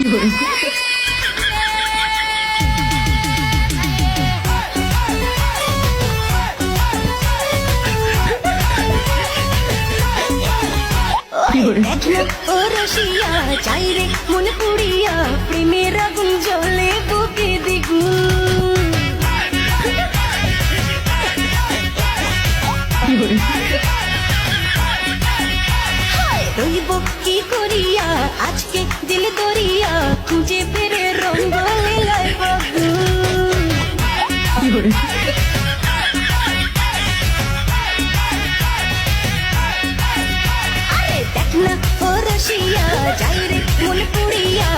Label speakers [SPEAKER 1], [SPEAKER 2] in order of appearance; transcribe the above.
[SPEAKER 1] ও রসিয়া চাই রে মন পুড়িয়া প্রেমের আগুন জ্বলে বুকে দ্বিগুণ রইব কি করিয়া আজকে দিল দরিয়া খুঁজে ফেরে রঙ্গ লীলায় বাগুন আরে দেখ না ও রসিয়া যাই রে মন পুড়িয়া